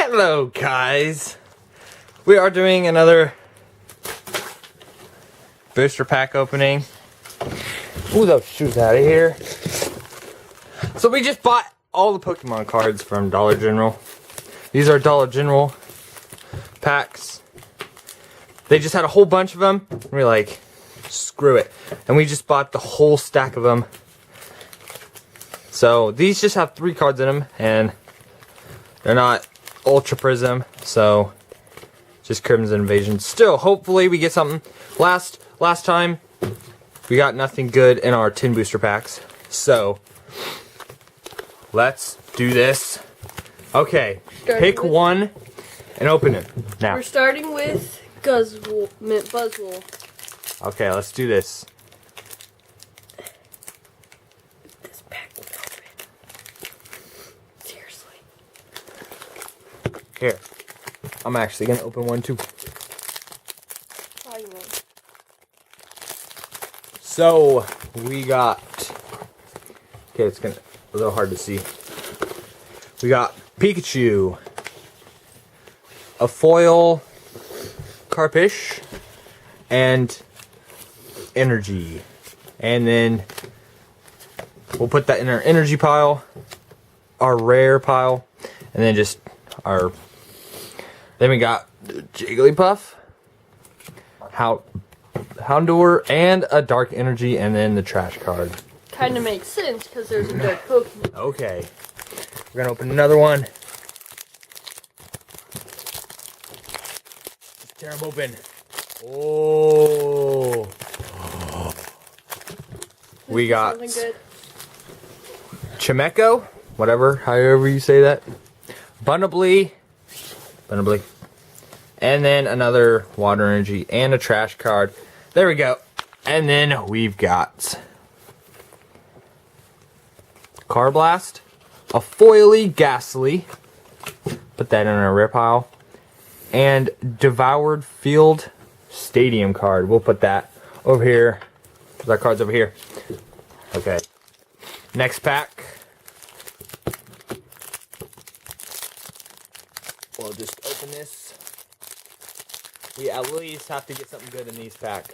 Hello guys, we are doing another booster pack opening. Ooh, those shoes out of here. So we just bought all the Pokemon cards from Dollar General. These are Dollar General packs. They just had a whole bunch of them. And we're like, screw it. And we just bought the whole stack of them. So these just have 3 cards in them, and they're not Ultra Prism, so just Crimson Invasion. Still, hopefully we get something. Last time we got nothing good in our 10 booster packs. So let's do this. Okay, pick one and open it now. We're starting with Buzzwole. Okay, let's do this. This pack will open. Seriously. Here, I'm actually gonna open one too. So we got, okay, it's gonna a little hard to see. We got Pikachu, a foil Carpish, and Energy. And then we'll put that in our energy pile, our rare pile, and then just our, then we got Jigglypuff, Houndour, and a dark energy, and then the trash card. Kind of makes sense because there's a dark Pokemon. Okay, we're gonna open another one. Tear them open. Oh, we got Chimecho, however you say that. Bunnelby, and then another water energy and a trash card. There we go. And then we've got Carblast, a foily Ghastly, put that in our rare pile, and Devoured Field Stadium card. We'll put that over here. That card's over here. Okay. Next pack. We'll just open this. We at least have to get something good in these packs.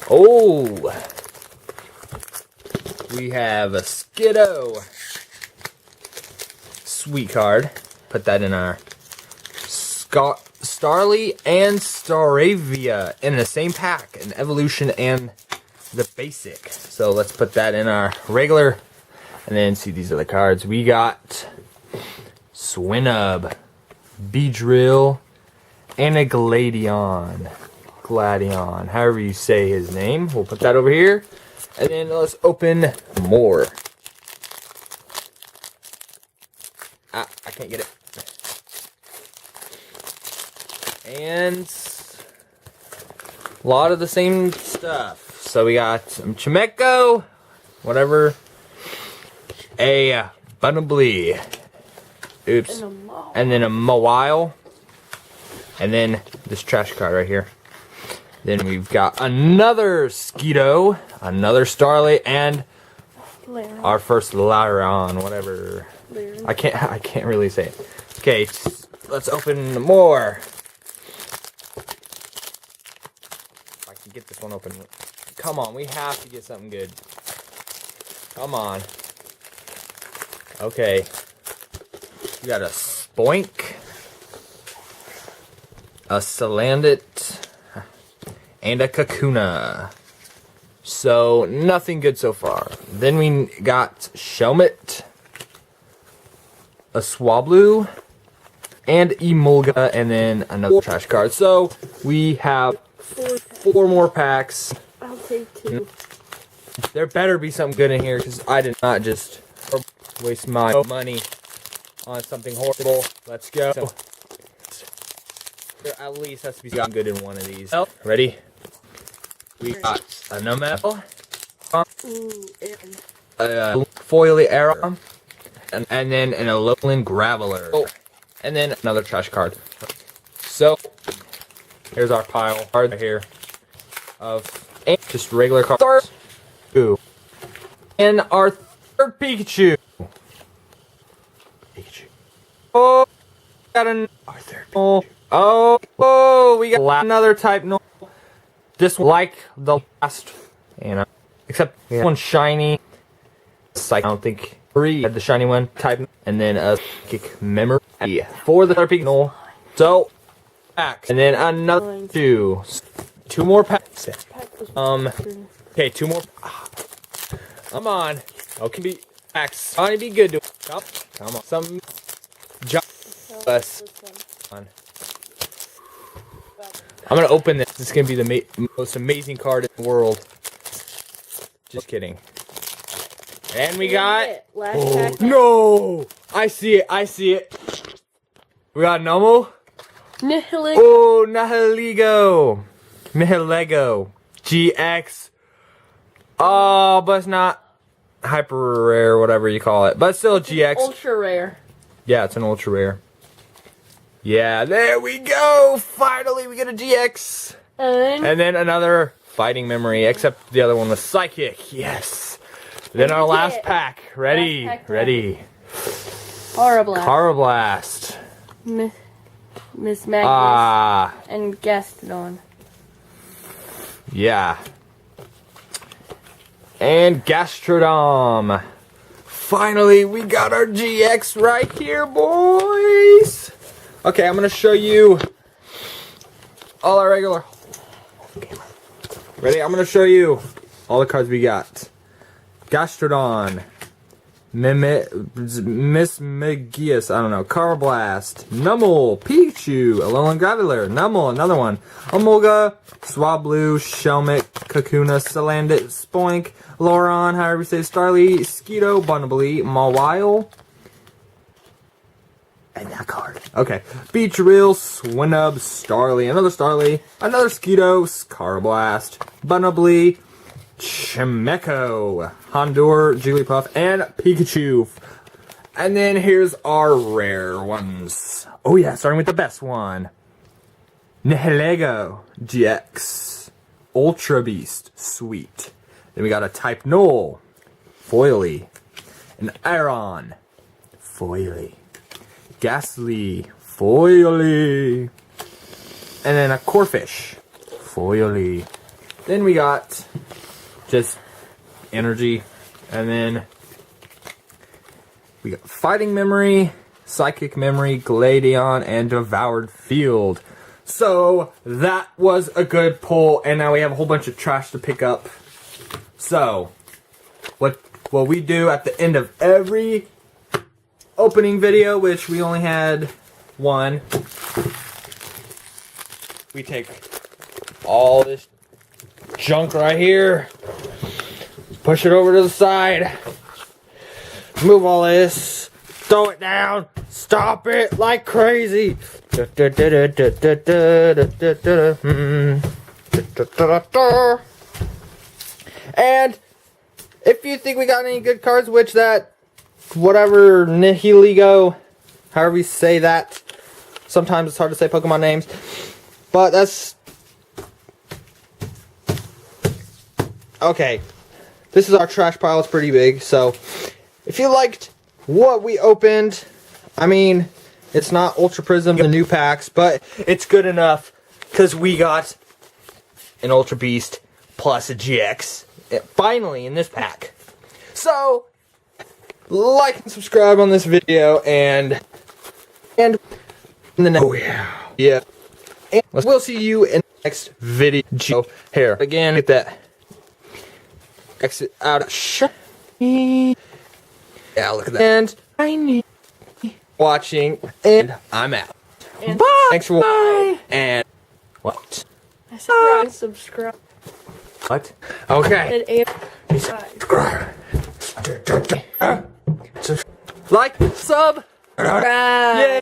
Oh! We have a Skiddo. Sweet card. Put that in our Starly and Staravia in the same pack. An evolution and the basic. So let's put that in our regular. And then see these other cards. We got Swinub, Beedrill, and a Gladion, however you say his name. We'll put that over here, and then let's open more. I can't get it. And a lot of the same stuff. So we got some Chimecho, whatever, a Bunnelby, oops, and then a Mawile. And then this trash card right here. Then we've got another Skiddo, another Starly, and our first Lairon, whatever. I can't really say it. Okay, let's open more. If I can get this one open. Come on, we have to get something good. Come on. Okay. We got a Spoink, a Salandit, and a Kakuna. So, nothing good so far. Then we got Shelmet, a Swablu, and Emolga, and then another trash card. So, we have 4 more packs. I'll take 2. There better be something good in here, because I did not just waste my money on something horrible. Let's go. There at least has to be something good in one of these. Ready? We got a Numel, a Foily Aeron, and then an Alolan Graveler. And then another trash card. So, here's our pile right here of just regular cards. And our third Pikachu. Oh, got an Arthur. Oh, we got another type no. This one, like the last, except one shiny. I don't think 3 had the shiny one type, and then a psychic memory for the Slurpee no. So packs, and then another 2 more packs. Okay, 2 more. Come on. Okay, be packs. Trying to be good to come on. Some us. I'm gonna open this. This is gonna be the most amazing card in the world. Just kidding. And we got. Oh, no! I see it. I see it. We got Nomo. Nihiligo. Oh, Nihilego. GX. Oh, but it's not hyper rare, whatever you call it. But still GX. Ultra rare. Yeah, it's an ultra rare. Yeah, there we go! Finally, we get a GX! And then another fighting memory, except the other one was psychic. Yes! Then our last pack. Ready? Ready. Carablast. Carablast. Miss Magnus. And Gastrodon. Yeah. And Gastrodon. Finally, we got our GX right here, boys! Okay, I'm gonna show you all our regular. Ready? I'm gonna show you all the cards we got. Gastrodon, Miss Megius, I don't know, Carablast, Numel, Pikachu, Alolan Graveler, Numel, another one, Emolga, Swablu, Shelmet, Kakuna, Salandit, Spoink, Loron, however you say, Starly, Skeeto, Bunnably, Mawile. And that card. Okay. Beedrill, Swinub, Starly, another Skeeto, Carablast, Bunnably, Chimecho, Hondour, Jigglypuff, and Pikachu. And then here's our rare ones. Oh yeah, starting with the best one. Nihilego GX. Ultra Beast. Sweet. Then we got a Type Null. Foily. An Aeron. Foily. Ghastly, Foily, and then a Corphish, Foily. Then we got just energy, and then we got Fighting Memory, Psychic Memory, Gladion, and Devoured Field. So that was a good pull, and now we have a whole bunch of trash to pick up. So what we do at the end of every opening video, which we only had one, we take all this junk right here, push it over to the side, move all this, throw it down, stop it like crazy. And if you think we got any good cards, which that whatever Nihilego, however you say that. Sometimes it's hard to say Pokemon names. But that's... Okay. This is our trash pile. It's pretty big. So, if you liked what we opened, I mean, it's not Ultra Prism, the new packs, but it's good enough because we got an Ultra Beast plus a GX. Finally, in this pack. So... like and subscribe on this video, and in the next yeah, and we'll see you in the next video. Here again, get that exit out of shiny. Yeah, look at that. And I need watching, and I'm out. And bye. Thanks for watching. And what? I said subscribe. What? Okay. Subscribe. Like, sub, Yay!